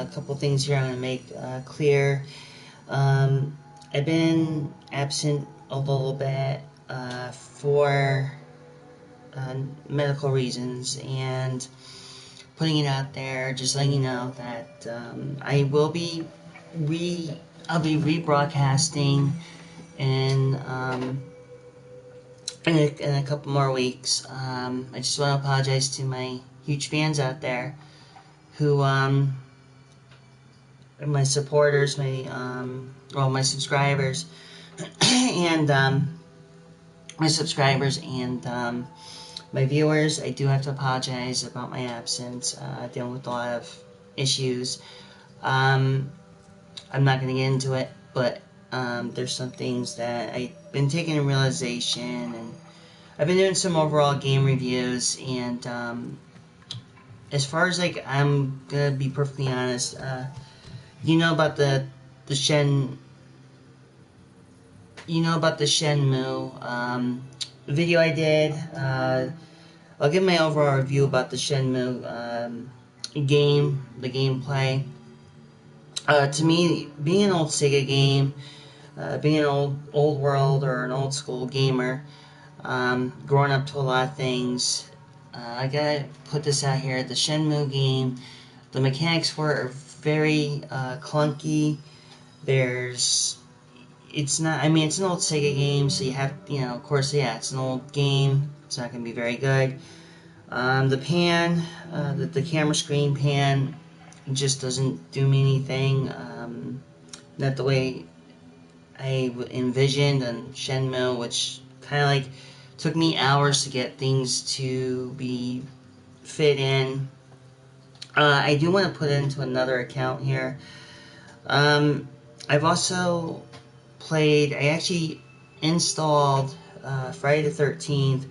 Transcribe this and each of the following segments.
a couple things here I'm going to make clear. I've been absent a little bit for medical reasons, and putting it out there, just letting you know that I will be I'll be rebroadcasting in in a couple more weeks. I just want to apologize to my huge fans out there who my supporters, my subscribers, and my viewers. I do have to apologize about my absence. Dealing with a lot of issues. I'm not going to get into it, but there's some things that I've been taking in realization, and I've been doing some overall game reviews, and as far as I'm gonna be perfectly honest, you know about the Shenmue video I did. I'll give my overall review about the Shenmue game, the gameplay. To me, being an old Sega game, being an old world or an old school gamer, growing up to a lot of things, I gotta put this out here. The Shenmue game, the mechanics for it are very clunky. It's not. I mean, it's an old Sega game, so you have, of course, yeah, it's an old game. It's not gonna be very good. The pan, the camera screen pan, just doesn't do me anything. Not the way I envisioned on Shenmue, which kind of took me hours to get things to be fit in. I do want to put it into another account here. I've also played. I actually installed Friday the 13th.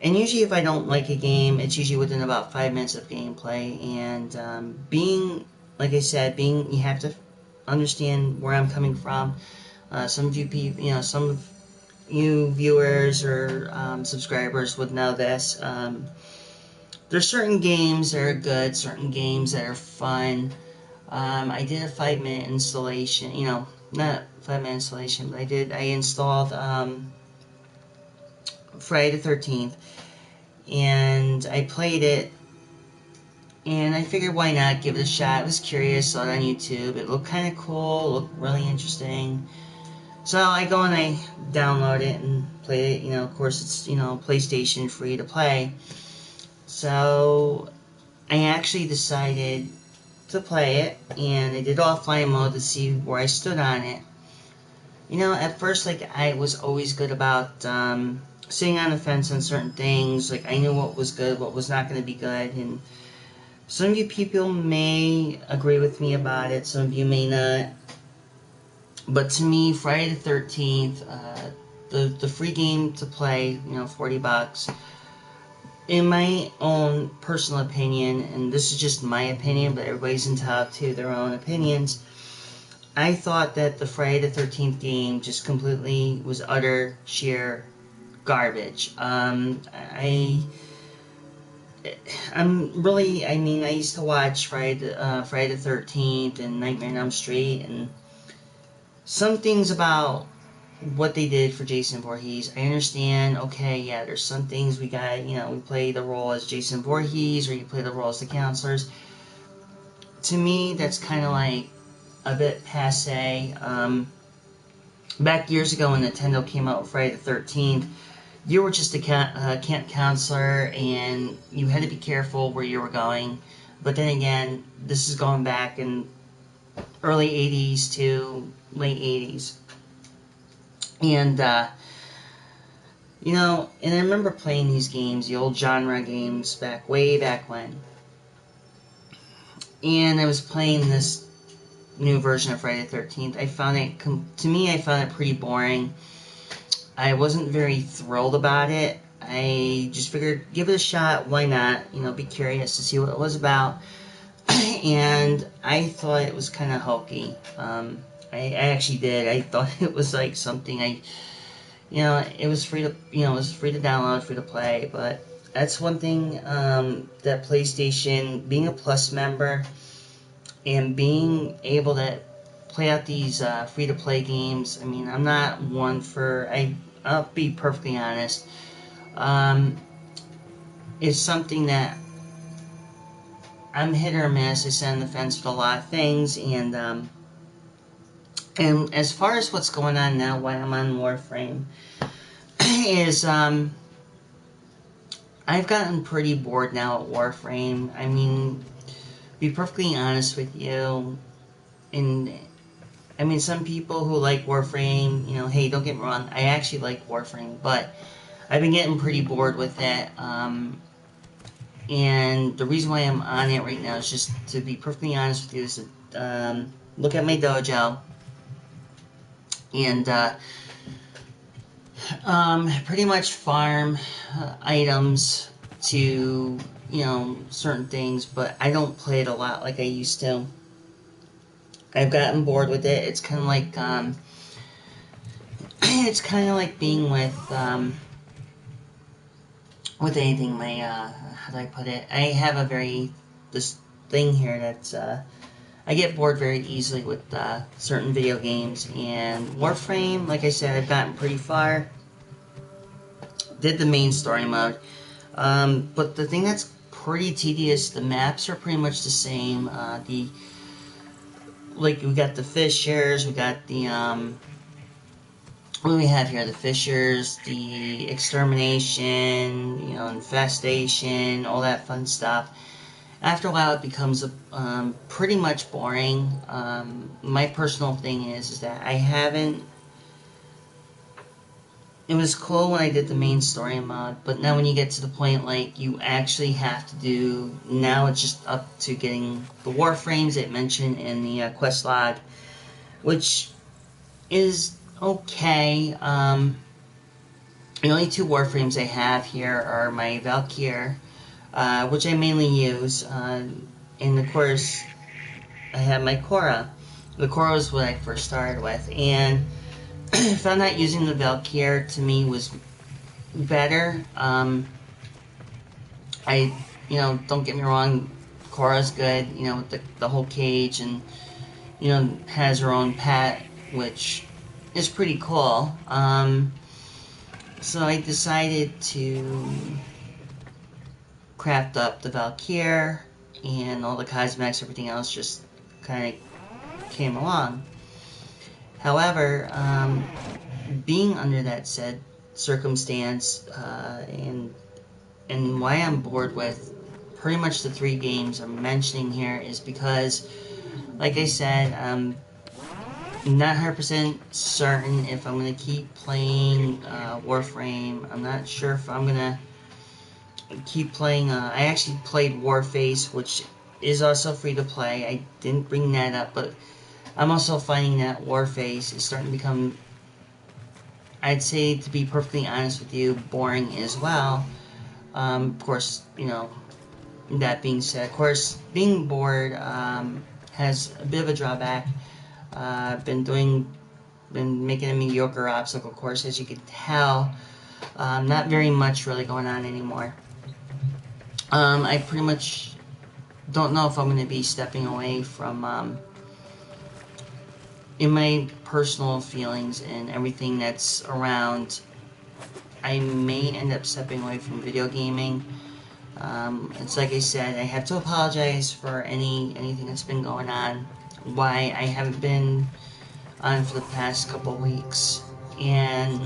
And usually if I don't like a game, it's usually within about 5 minutes of gameplay. And like I said, you have to understand where I'm coming from. Some of you people, some of you viewers or subscribers would know this. There's certain games that are good, certain games that are fun. I did a 5-minute installation, not 5-minute installation, but I installed Friday the 13th, and I played it, and I figured why not give it a shot. I was curious, saw it on YouTube, it looked kind of cool, looked really interesting, so I go and I download it and play it. Of course it's, PlayStation free to play, so I actually decided to play it, and I did offline mode to see where I stood on it. At first, I was always good about sitting on the fence on certain things. I knew what was good, what was not going to be good, and some of you people may agree with me about it, some of you may not. But to me, Friday the 13th, the free game to play, $40, in my own personal opinion, and this is just my opinion, but everybody's entitled to their own opinions, I thought that the Friday the 13th game just completely was utter, sheer garbage. I used to watch Friday the 13th and Nightmare on Elm Street, and some things about what they did for Jason Voorhees, I understand. Okay, yeah, there's some things we got, we play the role as Jason Voorhees, or you play the role as the counselors. To me, that's kind of a bit passe. Back years ago when Nintendo came out with Friday the 13th, you were just a camp counselor, and you had to be careful where you were going. But then again, this is going back in early 80s to late 80s. And, and I remember playing these games, the old genre games, way back when. And I was playing this new version of Friday the 13th. I found it pretty boring. I wasn't very thrilled about it. I just figured, give it a shot, why not? Be curious to see what it was about. And I thought it was kind of hokey. I actually did. I thought it was something it was free to, download, free to play. But that's one thing that PlayStation, being a Plus member, and being able to play out these free-to-play games. I mean, I'm not one for... I'll be perfectly honest. It's something that I'm hit or miss. I sit on the fence with a lot of things, and as far as what's going on now, why I'm on Warframe, is I've gotten pretty bored now at Warframe. I mean, to be perfectly honest with you, I mean, some people who like Warframe, you know, hey, don't get me wrong, I actually like Warframe, but I've been getting pretty bored with it. And the reason why I'm on it right now is just to be perfectly honest with you, is to look at my dojo and pretty much farm items to, you know, certain things, but I don't play it a lot like I used to. I've gotten bored with it. It's kind of like it's kind of like being with anything. My how do I put it? I have this thing here that's I get bored very easily with certain video games, and Warframe, like I said, I've gotten pretty far. Did the main story mode, but the thing that's pretty tedious. The maps are pretty much the same. We got the fishers, we got the what do we have here? The fishers, the extermination, you know, infestation, all that fun stuff. After a while, it becomes pretty much boring. My personal thing is that I haven't. It was cool when I did the main story mod, but now when you get to the point like you actually have to do, now it's just up to getting the warframes that mentioned in the quest log, which is okay. The only two warframes I have here are my Valkyr, which I mainly use, and of course I have my Korra. The Korra was what I first started with, and I found that using the Valkyr to me was better. Don't get me wrong, Korra's good, you know, with the whole cage, and, you know, has her own pet, which is pretty cool. So I decided to craft up the Valkyr, and all the cosmetics, everything else just kind of came along. However, being under that said circumstance, and why I'm bored with pretty much the three games I'm mentioning here is because, like I said, I'm not 100% certain if I'm going to keep playing Warframe. I'm not sure if I'm going to keep playing. I actually played Warface, which is also free to play. I didn't bring that up, but I'm also finding that Warface is starting to become, I'd say, to be perfectly honest with you, boring as well. Of course, you know, that being said, of course, being bored has a bit of a drawback. I've been making a mediocre obstacle course, as you can tell. Not very much really going on anymore. I pretty much don't know if I'm going to be stepping away from, in my personal feelings and everything that's around, I may end up stepping away from video gaming. It's like I said, I have to apologize for anything that's been going on, why I haven't been on for the past couple weeks, and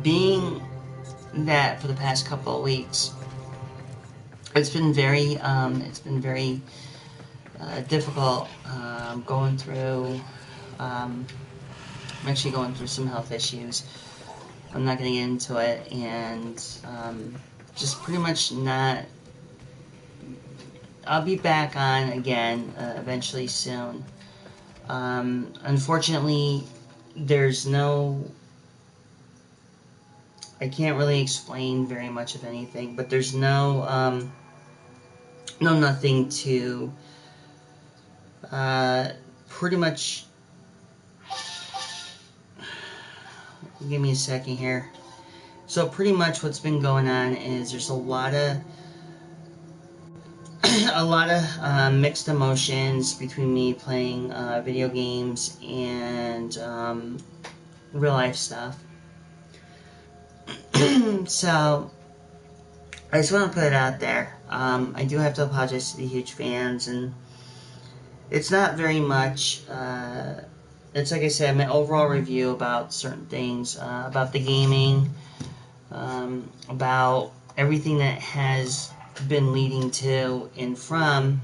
being that for the past couple of weeks, it's been very difficult going through. I'm actually going through some health issues. I'm not going to get into it, and just pretty much not. I'll be back on again eventually soon. Unfortunately, there's no. I can't really explain very much of anything, but there's no nothing to pretty much. Give me a second here. So pretty much what's been going on is there's a lot of a lot of mixed emotions between me playing video games and real life stuff. So I just want to put it out there. I do have to apologize to the huge fans, and it's not very much. It's like I said, my overall review about certain things, about the gaming, about everything that has been leading to and from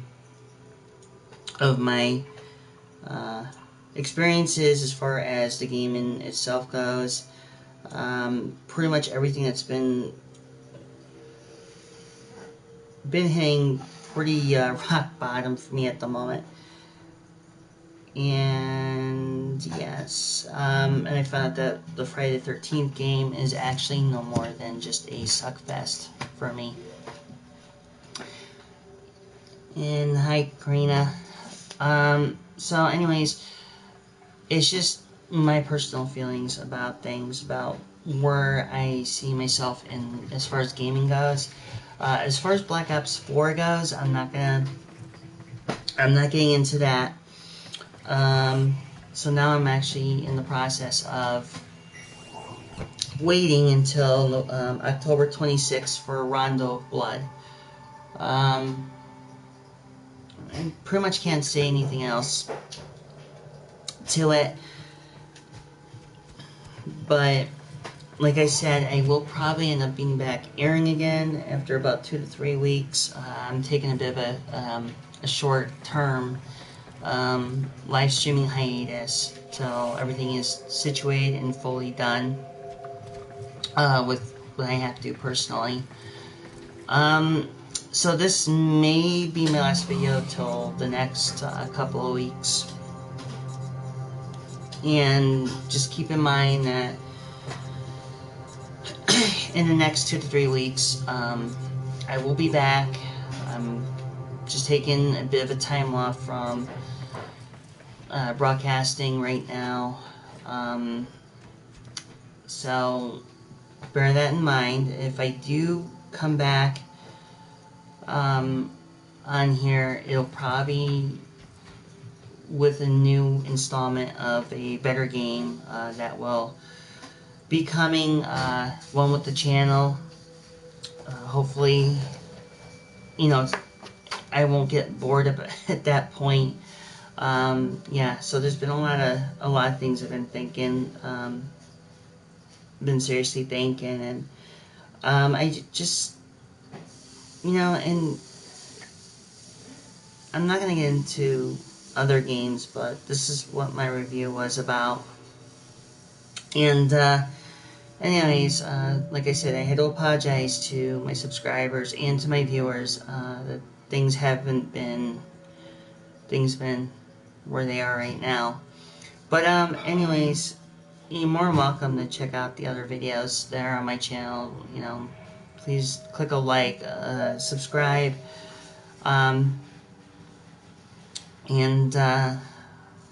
of my experiences as far as the game in itself goes. Pretty much everything that's been hitting pretty rock bottom for me at the moment. And yes, and I found out that the Friday the 13th game is actually no more than just a suckfest for me. And hi, Karina. So anyways, it's just my personal feelings about things, about where I see myself in as far as gaming goes. As far as Black Ops 4 goes, I'm not getting into that. So now I'm actually in the process of waiting until October 26th for Rondo of Blood. I pretty much can't say anything else to it, but like I said, I will probably end up being back airing again after about 2 to 3 weeks. I'm taking a bit of a short-term live streaming hiatus till everything is situated and fully done with what I have to do personally. So this may be my last video till the next couple of weeks. And just keep in mind that in the next 2 to 3 weeks, I will be back. I'm just taking a bit of a time off from broadcasting right now. So bear that in mind. If I do come back on here, it'll probably with a new installment of a better game that will be coming, one with the channel. Hopefully, you know, I won't get bored at that point. Yeah, so there's been a lot of things I've been thinking, been seriously thinking, and I just, you know, and I'm not gonna get into other games, but this is what my review was about. And anyways, like I said, I had to apologize to my subscribers and to my viewers that things been where they are right now. But anyways, you're more than welcome to check out the other videos that are on my channel. You know, please click a like, subscribe, and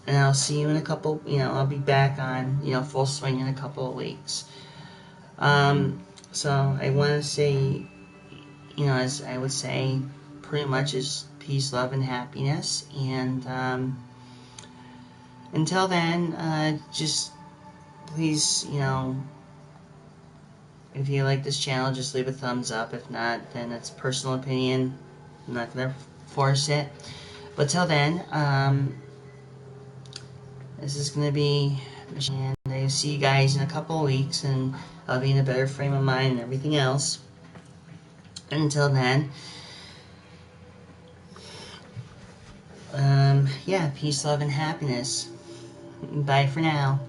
I'll see you in a couple. You know, I'll be back on full swing in a couple of weeks. So I want to say, as I would say, pretty much is peace, love, and happiness. And until then, just please, if you like this channel, just leave a thumbs up. If not, then it's personal opinion. I'm not gonna force it. But till then, this is gonna be, and I'll see you guys in a couple of weeks, and I'll be in a better frame of mind and everything else. Until then, yeah, peace, love, and happiness. Bye for now.